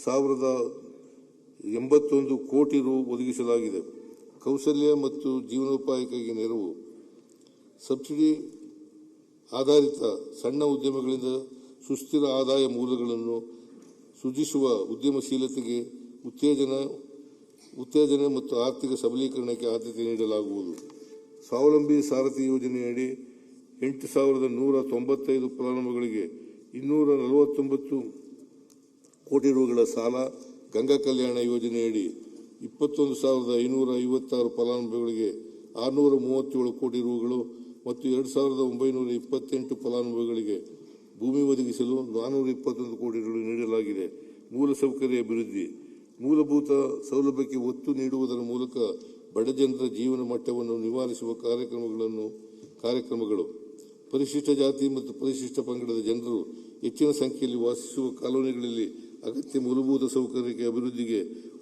81 ಕೋಟಿ ರು ಒದಗಿಸಲಾಗಿದೆ. ಕೌಶಲ್ಯ ಮತ್ತು ಜೀವನೋಪಾಯಕ್ಕಾಗಿ ನೆರವು, ಸಬ್ಸಿಡಿ ಆಧಾರಿತ ಸಣ್ಣ ಉದ್ಯಮಗಳಿಂದ ಸುಸ್ಥಿರ ಆದಾಯ ಮೂಲಗಳನ್ನು ಸೃಜಿಸುವ ಉದ್ಯಮಶೀಲತೆಗೆ ಉತ್ತೇಜನ ಮತ್ತು ಆರ್ಥಿಕ ಸಬಲೀಕರಣಕ್ಕೆ ಆದ್ಯತೆ ನೀಡಲಾಗುವುದು. ಸ್ವಾವಲಂಬಿ ಸಾರಥಿ ಯೋಜನೆಯಡಿ 8,195 ಫಲಾನುಭವಿಗಳಿಗೆ 249 ಕೋಟಿ ರುಗಳ ಸಾಲ, ಗಂಗಾ ಕಲ್ಯಾಣ ಯೋಜನೆಯಡಿ 21,556 ಫಲಾನುಭವಿಗಳಿಗೆ 637 ಕೋಟಿ ರುಗಳು ಮತ್ತು 2,928 ಫಲಾನುಭವಿಗಳಿಗೆ ಭೂಮಿ ಒದಗಿಸಲು 421 ಕೋಟಿ ರು ನೀಡಲಾಗಿದೆ. ಮೂಲಸೌಕರ್ಯ ಅಭಿವೃದ್ಧಿ, ಮೂಲಭೂತ ಸೌಲಭ್ಯಕ್ಕೆ ಒತ್ತು ನೀಡುವುದರ ಮೂಲಕ ಬಡಜನರ ಜೀವನ ಮಟ್ಟವನ್ನು ನಿವಾರಿಸುವ ಕಾರ್ಯಕ್ರಮಗಳು, ಪರಿಶಿಷ್ಟ ಜಾತಿ ಮತ್ತು ಪರಿಶಿಷ್ಟ ಪಂಗಡದ ಜನರು ಹೆಚ್ಚಿನ ಸಂಖ್ಯೆಯಲ್ಲಿ ವಾಸಿಸುವ ಕಾಲೋನಿಗಳಲ್ಲಿ ಅಗತ್ಯ ಮೂಲಭೂತ ಸೌಕರ್ಯಕ್ಕೆ ಅಭಿವೃದ್ಧಿಗೆ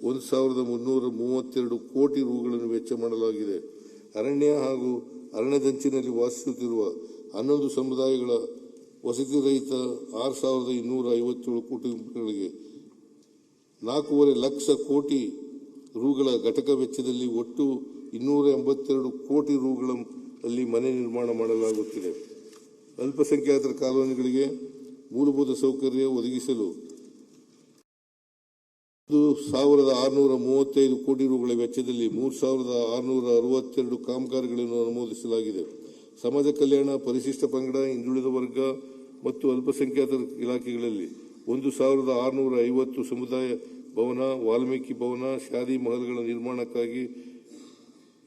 1,332 ಕೋಟಿ ರುಗಳನ್ನು ವೆಚ್ಚ ಮಾಡಲಾಗಿದೆ. ಅರಣ್ಯ ಹಾಗೂ ಅರಣ್ಯದಂಚಿನಲ್ಲಿ ವಾಸಿಸುತ್ತಿರುವ 11 ಸಮುದಾಯಗಳ ವಸತಿ ರಹಿತ 6,257 ಕುಟುಂಬಗಳಿಗೆ 4.5 ಲಕ್ಷ ಕೋಟಿ ರುಗಳ ಘಟಕ ವೆಚ್ಚದಲ್ಲಿ ಒಟ್ಟು 282 ಕೋಟಿ ರುಗಳಲ್ಲಿ ಮನೆ ನಿರ್ಮಾಣ ಮಾಡಲಾಗುತ್ತಿದೆ. ಅಲ್ಪಸಂಖ್ಯಾತರ ಕಾಲೋನಿಗಳಿಗೆ ಮೂಲಭೂತ ಸೌಕರ್ಯ ಒದಗಿಸಲು 1,635 ಕೋಟಿ ರುಗಳ ವೆಚ್ಚದಲ್ಲಿ 3,662 ಕಾಮಗಾರಿಗಳನ್ನು ಅನುಮೋದಿಸಲಾಗಿದೆ. ಸಮಾಜ ಕಲ್ಯಾಣ, ಪರಿಶಿಷ್ಟ ಪಂಗಡ, ಹಿಂದುಳಿದ ವರ್ಗ ಮತ್ತು ಅಲ್ಪಸಂಖ್ಯಾತರ ಇಲಾಖೆಗಳಲ್ಲಿ 1,650 ಸಮುದಾಯ ಭವನ, ವಾಲ್ಮೀಕಿ ಭವನ, ಶಾದಿ ಮಹಲ್ಗಳ ನಿರ್ಮಾಣಕ್ಕಾಗಿ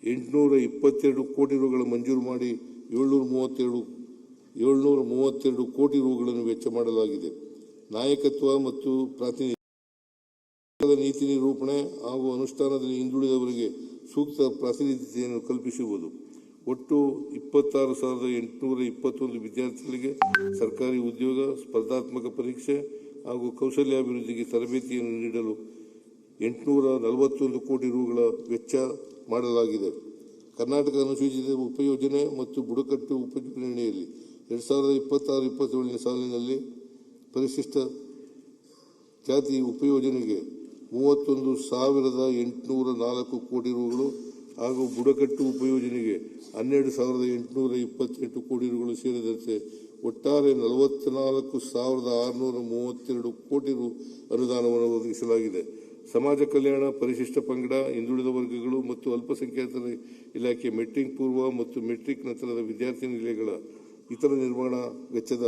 822 ಕೋಟಿ ರುಗಳ ಮಂಜೂರು ಮಾಡಿ 732 ಕೋಟಿ ರುಗಳನ್ನು ವೆಚ್ಚ ಮಾಡಲಾಗಿದೆ. ನಾಯಕತ್ವ ಮತ್ತು ಪ್ರಾತಿನಿಧ್ಯ, ನೀತಿ ನಿರೂಪಣೆ ಹಾಗೂ ಅನುಷ್ಠಾನದಲ್ಲಿ ಹಿಂದುಳಿದವರಿಗೆ ಸೂಕ್ತ ಪ್ರಾತಿನಿಧ್ಯತೆಯನ್ನು ಕಲ್ಪಿಸುವುದು. ಒಟ್ಟು 26,821 ವಿದ್ಯಾರ್ಥಿಗಳಿಗೆ ಸರ್ಕಾರಿ ಉದ್ಯೋಗ, ಸ್ಪರ್ಧಾತ್ಮಕ ಪರೀಕ್ಷೆ ಹಾಗೂ ಕೌಶಲ್ಯಾಭಿವೃದ್ಧಿಗೆ ತರಬೇತಿಯನ್ನು ನೀಡಲು 841 ಕೋಟಿ ರುಗಳ ವೆಚ್ಚ ಮಾಡಲಾಗಿದೆ. ಕರ್ನಾಟಕ ಅನುಸೂಚಿತ ಉಪಯೋಜನೆ ಮತ್ತು ಬುಡಕಟ್ಟು ಉಪಯೋಜನೆಯಲ್ಲಿ 2026-27 ಸಾಲಿನಲ್ಲಿ ಪರಿಶಿಷ್ಟ ಜಾತಿ ಉಪಯೋಜನೆಗೆ 31,804 ಕೋಟಿ ರುಗಳು ಹಾಗೂ ಬುಡಕಟ್ಟು ಉಪಯೋಜನೆಗೆ 12,828 ಕೋಟಿ ರುಗಳು ಸೇರಿದಂತೆ ಒಟ್ಟಾರೆ 44,632 ಕೋಟಿ ರು ಅನುದಾನವನ್ನು ಒದಗಿಸಲಾಗಿದೆ. ಸಮಾಜ ಕಲ್ಯಾಣ, ಪರಿಶಿಷ್ಟ ಪಂಗಡ, ಹಿಂದುಳಿದ ವರ್ಗಗಳು ಮತ್ತು ಅಲ್ಪಸಂಖ್ಯಾತರ ಇಲಾಖೆ ಮೆಟ್ರಿಕ್ ಪೂರ್ವ ಮತ್ತು ಮೆಟ್ರಿಕ್ ನಂತರದ ವಿದ್ಯಾರ್ಥಿ ನಿಲಯಗಳ ಇತರ ನಿರ್ಮಾಣ ವೆಚ್ಚದ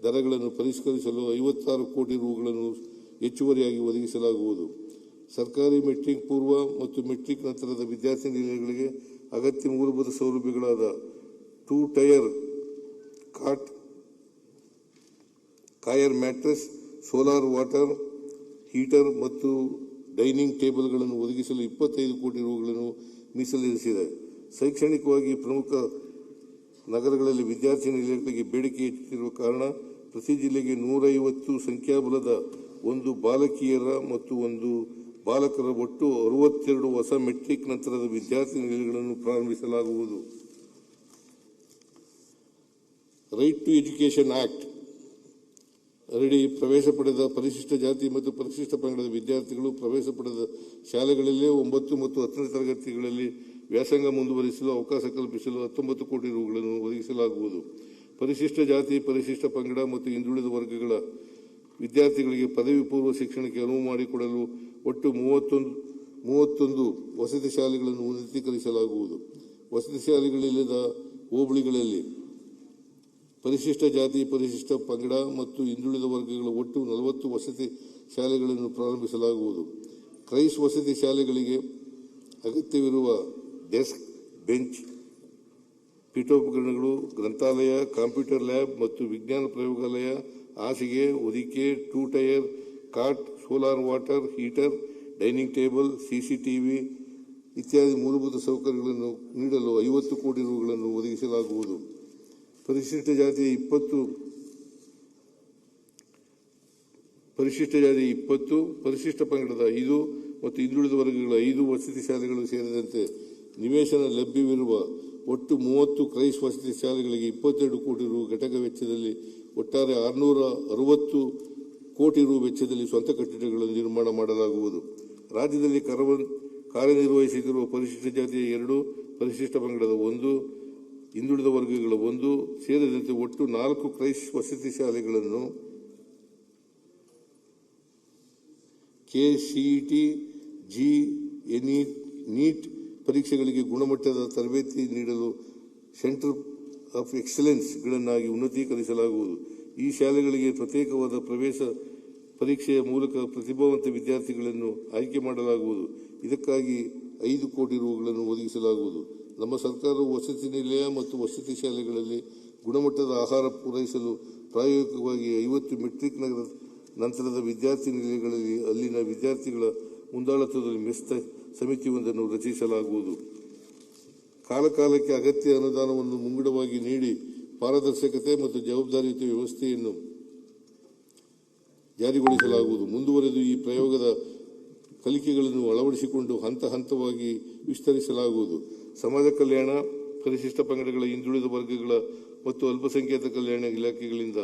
ದರಗಳನ್ನು ಪರಿಷ್ಕರಿಸಲು 56 ಕೋಟಿ ರುಗಳನ್ನು ಹೆಚ್ಚುವರಿಯಾಗಿ ಒದಗಿಸಲಾಗುವುದು. ಸರ್ಕಾರಿ ಮೆಟ್ರಿಕ್ ಪೂರ್ವ ಮತ್ತು ಮೆಟ್ರಿಕ್ ನಂತರದ ವಿದ್ಯಾರ್ಥಿ ನಿಲಯಗಳಿಗೆ ಅಗತ್ಯ ಮೂಲಭೂತ ಸೌಲಭ್ಯಗಳಾದ 2 tier cot, coir mattress, solar water heater ಮತ್ತು ಡೈನಿಂಗ್ ಟೇಬಲ್ಗಳನ್ನು ಒದಗಿಸಲು 25 ಕೋಟಿ ರುಗಳನ್ನು ಮೀಸಲಿರಿಸಿದೆ. ಶೈಕ್ಷಣಿಕವಾಗಿ ಪ್ರಮುಖ ನಗರಗಳಲ್ಲಿ ವಿದ್ಯಾರ್ಥಿ ನಿಲಯಗಳಿಗೆ ಬೇಡಿಕೆ ಹೆಚ್ಚುತ್ತಿರುವ ಕಾರಣ ಪ್ರತಿ ಜಿಲ್ಲೆಗೆ 150 ಸಂಖ್ಯಾಬಲದ 1 ಬಾಲಕಿಯರ ಮತ್ತು 1 ಬಾಲಕರ ಒಟ್ಟು 62 ಹೊಸ ಮೆಟ್ರಿಕ್ ನಂತರದ ವಿದ್ಯಾರ್ಥಿ ನಿಲಯಗಳನ್ನು ಪ್ರಾರಂಭಿಸಲಾಗುವುದು. ರೈಟ್ ಟು ಎಜುಕೇಷನ್ ಆಕ್ಟ್ ಅಡಿ ಪ್ರವೇಶ ಪಡೆದ ಪರಿಶಿಷ್ಟ ಜಾತಿ ಮತ್ತು ಪರಿಶಿಷ್ಟ ಪಂಗಡದ ವಿದ್ಯಾರ್ಥಿಗಳು ಪ್ರವೇಶ ಪಡೆದ ಶಾಲೆಗಳಲ್ಲೇ 9 ಮತ್ತು 10ನೇ ತರಗತಿಗಳಲ್ಲಿ ವ್ಯಾಸಂಗ ಮುಂದುವರಿಸಲು ಅವಕಾಶ ಕಲ್ಪಿಸಲು 19 ಕೋಟಿ ರುಗಳನ್ನು ಒದಗಿಸಲಾಗುವುದು. ಪರಿಶಿಷ್ಟ ಜಾತಿ, ಪರಿಶಿಷ್ಟ ಪಂಗಡ ಮತ್ತು ಹಿಂದುಳಿದ ವರ್ಗಗಳ ವಿದ್ಯಾರ್ಥಿಗಳಿಗೆ ಪದವಿ ಪೂರ್ವ ಶಿಕ್ಷಣಕ್ಕೆ ಅನುವು ಮಾಡಿಕೊಡಲು ಒಟ್ಟು 31 ವಸತಿ ಶಾಲೆಗಳನ್ನು ಉನ್ನತೀಕರಿಸಲಾಗುವುದು. ವಸತಿ ಶಾಲೆಗಳಿಲ್ಲದ ಹೋಬಳಿಗಳಲ್ಲಿ ಪರಿಶಿಷ್ಟ ಜಾತಿ, ಪರಿಶಿಷ್ಟ ಪಂಗಡ ಮತ್ತು ಹಿಂದುಳಿದ ವರ್ಗಗಳ ಒಟ್ಟು 40 ವಸತಿ ಶಾಲೆಗಳನ್ನು ಪ್ರಾರಂಭಿಸಲಾಗುವುದು. ಕ್ರೈಸ್ ವಸತಿ ಶಾಲೆಗಳಿಗೆ ಅಗತ್ಯವಿರುವ ಡೆಸ್ಕ್, ಬೆಂಚ್, ಪೀಠೋಪಕರಣಗಳು, ಗ್ರಂಥಾಲಯ, ಕಂಪ್ಯೂಟರ್ ಲ್ಯಾಬ್ ಮತ್ತು ವಿಜ್ಞಾನ ಪ್ರಯೋಗಾಲಯ, ಹಾಸಿಗೆ, ಹೊದಿಕೆ, 2 tier cot, solar water heater, dining table, CCTV ಇತ್ಯಾದಿ ಮೂಲಭೂತ ಸೌಕರ್ಯಗಳನ್ನು ನೀಡಲು 50 ಕೋಟಿ ರುಗಳನ್ನು ಒದಗಿಸಲಾಗುವುದು. ಪರಿಶಿಷ್ಟ ಜಾತಿ 20, ಪರಿಶಿಷ್ಟ ಪಂಗಡದ 5 ಮತ್ತು ಹಿಂದುಳಿದ ವರ್ಗಗಳ 5 ವಸತಿ ಶಾಲೆಗಳು ಸೇರಿದಂತೆ ನಿವೇಶನ ಲಭ್ಯವಿರುವ ಒಟ್ಟು 30 ಕ್ರೈಸ್ ವಸತಿ ಶಾಲೆಗಳಿಗೆ 22 ಕೋಟಿ ರು ಘಟಕ ವೆಚ್ಚದಲ್ಲಿ ಒಟ್ಟಾರೆ 660 ಕೋಟಿ ರು ವೆಚ್ಚದಲ್ಲಿ ಸ್ವಂತ ಕಟ್ಟಡಗಳನ್ನು ನಿರ್ಮಾಣ ಮಾಡಲಾಗುವುದು. ರಾಜ್ಯದಲ್ಲಿ ಕಾರ್ಯನಿರ್ವಹಿಸುತ್ತಿರುವ ಪರಿಶಿಷ್ಟ ಜಾತಿಯ 2, ಪರಿಶಿಷ್ಟ ಪಂಗಡದ 1, ಹಿಂದುಳಿದ ವರ್ಗಗಳ 1 ಸೇರಿದಂತೆ ಒಟ್ಟು 4 ಕ್ರೈಸ್ಟ್ ವಸತಿ ಶಾಲೆಗಳನ್ನು ಕೆಸಿಇಟಿ, ನೀಟ್ ಪರೀಕ್ಷೆಗಳಿಗೆ ಗುಣಮಟ್ಟದ ತರಬೇತಿ ನೀಡಲು ಸೆಂಟರ್ ಆಫ್ ಎಕ್ಸಲೆನ್ಸ್ ಗಳನ್ನಾಗಿ ಉನ್ನತೀಕರಿಸಲಾಗುವುದು. ಈ ಶಾಲೆಗಳಿಗೆ ಪ್ರತ್ಯೇಕವಾದ ಪ್ರವೇಶ ಪರೀಕ್ಷೆಯ ಮೂಲಕ ಪ್ರತಿಭಾವಂತ ವಿದ್ಯಾರ್ಥಿಗಳನ್ನು ಆಯ್ಕೆ ಮಾಡಲಾಗುವುದು. ಇದಕ್ಕಾಗಿ 5 ಕೋಟಿ ರುಗಳನ್ನು ಒದಗಿಸಲಾಗುವುದು. ನಮ್ಮ ಸರ್ಕಾರವು ವಸತಿ ನಿಲಯ ಮತ್ತು ವಸತಿ ಶಾಲೆಗಳಲ್ಲಿ ಗುಣಮಟ್ಟದ ಆಹಾರ ಪೂರೈಸಲು ಪ್ರಾಯೋಗಿಕವಾಗಿ 50 ಮೆಟ್ರಿಕ್ ನಂತರದ ವಿದ್ಯಾರ್ಥಿ ನಿಲಯಗಳಲ್ಲಿ ಅಲ್ಲಿನ ವಿದ್ಯಾರ್ಥಿಗಳ ಮುಂದಾಳತ್ವದಲ್ಲಿ ಮೆಸ್ ಸಮಿತಿಯೊಂದನ್ನು ರಚಿಸಲಾಗುವುದು. ಕಾಲಕಾಲಕ್ಕೆ ಅಗತ್ಯ ಅನುದಾನವನ್ನು ಮುಂಗಡವಾಗಿ ನೀಡಿ ಪಾರದರ್ಶಕತೆ ಮತ್ತು ಜವಾಬ್ದಾರಿಯುತ ವ್ಯವಸ್ಥೆಯನ್ನು ಜಾರಿಗೊಳಿಸಲಾಗುವುದು. ಮುಂದುವರೆದು ಈ ಪ್ರಯೋಗದ ಕಲಿಕೆಗಳನ್ನು ಅಳವಡಿಸಿಕೊಂಡು ಹಂತ ಹಂತವಾಗಿ ವಿಸ್ತರಿಸಲಾಗುವುದು. ಸಮಾಜ ಕಲ್ಯಾಣ, ಪರಿಶಿಷ್ಟ ಪಂಗಡಗಳ, ಹಿಂದುಳಿದ ವರ್ಗಗಳ ಮತ್ತು ಅಲ್ಪಸಂಖ್ಯಾತ ಕಲ್ಯಾಣ ಇಲಾಖೆಗಳಿಂದ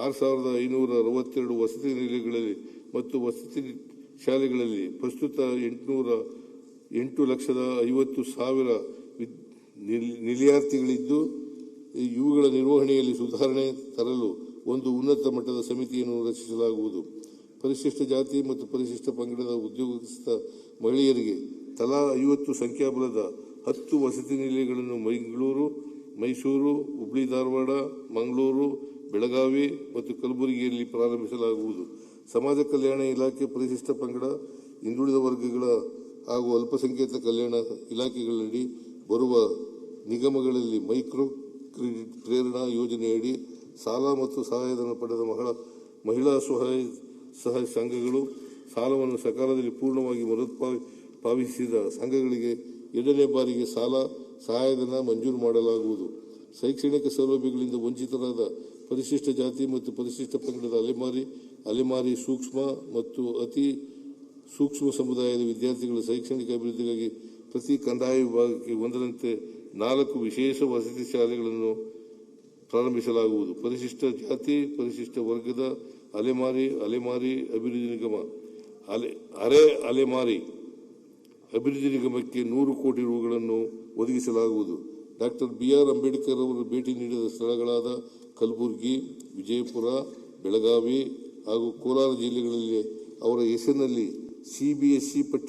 6,562 ವಸತಿ ನಿಲಯಗಳಲ್ಲಿ ಮತ್ತು ವಸತಿ ಶಾಲೆಗಳಲ್ಲಿ ಪ್ರಸ್ತುತ 8,50,000 ನಿಲಯಾರ್ಥಿಗಳಿದ್ದು, ಇವುಗಳ ನಿರ್ವಹಣೆಯಲ್ಲಿ ಸುಧಾರಣೆ ತರಲು ಒಂದು ಉನ್ನತ ಮಟ್ಟದ ಸಮಿತಿಯನ್ನು ರಚಿಸಲಾಗುವುದು. ಪರಿಶಿಷ್ಟ ಜಾತಿ ಮತ್ತು ಪರಿಶಿಷ್ಟ ಪಂಗಡದ ಉದ್ಯೋಗಸ್ಥ ಮಹಿಳೆಯರಿಗೆ ತಲಾ 50 ಸಂಖ್ಯಾಬಲದ 10 ವಸತಿ ನಿಲಯಗಳನ್ನು ಬೆಂಗಳೂರು, ಮೈಸೂರು, ಹುಬ್ಬಳ್ಳಿ ಧಾರವಾಡ, ಮಂಗಳೂರು, ಬೆಳಗಾವಿ ಮತ್ತು ಕಲಬುರಗಿಯಲ್ಲಿ ಪ್ರಾರಂಭಿಸಲಾಗುವುದು. ಸಮಾಜ ಕಲ್ಯಾಣ ಇಲಾಖೆ ಪರಿಶಿಷ್ಟ ಪಂಗಡ, ಹಿಂದುಳಿದ ವರ್ಗಗಳ ಹಾಗೂ ಅಲ್ಪಸಂಖ್ಯಾತ ಕಲ್ಯಾಣ ಇಲಾಖೆಗಳಡಿ ಬರುವ ನಿಗಮಗಳಲ್ಲಿ ಮೈಕ್ರೋ ಕ್ರೆಡಿಟ್ ಪ್ರೇರಣಾ ಯೋಜನೆಯಡಿ ಸಾಲ ಮತ್ತು ಸಹಾಯಧನ ಪಡೆದ ಮಹಿಳಾ ಸಹಾಯ ಸಂಘಗಳು, ಸಾಲವನ್ನು ಸಕಾಲದಲ್ಲಿ ಪೂರ್ಣವಾಗಿ ಮರುಪಾವತಿಸಿದ ಸಂಘಗಳಿಗೆ 2ನೇ ಬಾರಿಗೆ ಸಾಲ ಸಹಾಯಧನ ಮಂಜೂರು ಮಾಡಲಾಗುವುದು. ಶೈಕ್ಷಣಿಕ ಸೌಲಭ್ಯಗಳಿಂದ ವಂಚಿತರಾದ ಪರಿಶಿಷ್ಟ ಜಾತಿ ಮತ್ತು ಪರಿಶಿಷ್ಟ ಪಂಗಡದ ಅಲೆಮಾರಿ ಸೂಕ್ಷ್ಮ ಮತ್ತು ಅತಿ ಸೂಕ್ಷ್ಮ ಸಮುದಾಯದ ವಿದ್ಯಾರ್ಥಿಗಳ ಶೈಕ್ಷಣಿಕ ಅಭಿವೃದ್ಧಿಗಾಗಿ ಪ್ರತಿ ಕಂದಾಯ ವಿಭಾಗಕ್ಕೆ ಒಂದರಂತೆ 4 ವಿಶೇಷ ವಸತಿ ಶಾಲೆಗಳನ್ನು ಪ್ರಾರಂಭಿಸಲಾಗುವುದು. ಪರಿಶಿಷ್ಟ ಜಾತಿ, ಪರಿಶಿಷ್ಟ ವರ್ಗದ ಅಲೆಮಾರಿ ಅಭಿವೃದ್ಧಿ ನಿಗಮ, ಅರೆ ಅಲೆಮಾರಿ ಅಭಿವೃದ್ಧಿ ನಿಗಮಕ್ಕೆ 100 ಕೋಟಿ ರುಗಳನ್ನು ಒದಗಿಸಲಾಗುವುದು. Doctor B R. ಅಂಬೇಡ್ಕರ್ ಅವರು ಭೇಟಿ ನೀಡಿದ ಸ್ಥಳಗಳಾದ ಕಲಬುರಗಿ, ವಿಜಯಪುರ, ಬೆಳಗಾವಿ ಹಾಗೂ ಕೋಲಾರ ಜಿಲ್ಲೆಗಳಲ್ಲಿ ಅವರ ಹೆಸರಿನಲ್ಲಿ ಸಿಬಿಎಸ್ಇ ಪಠ್ಯ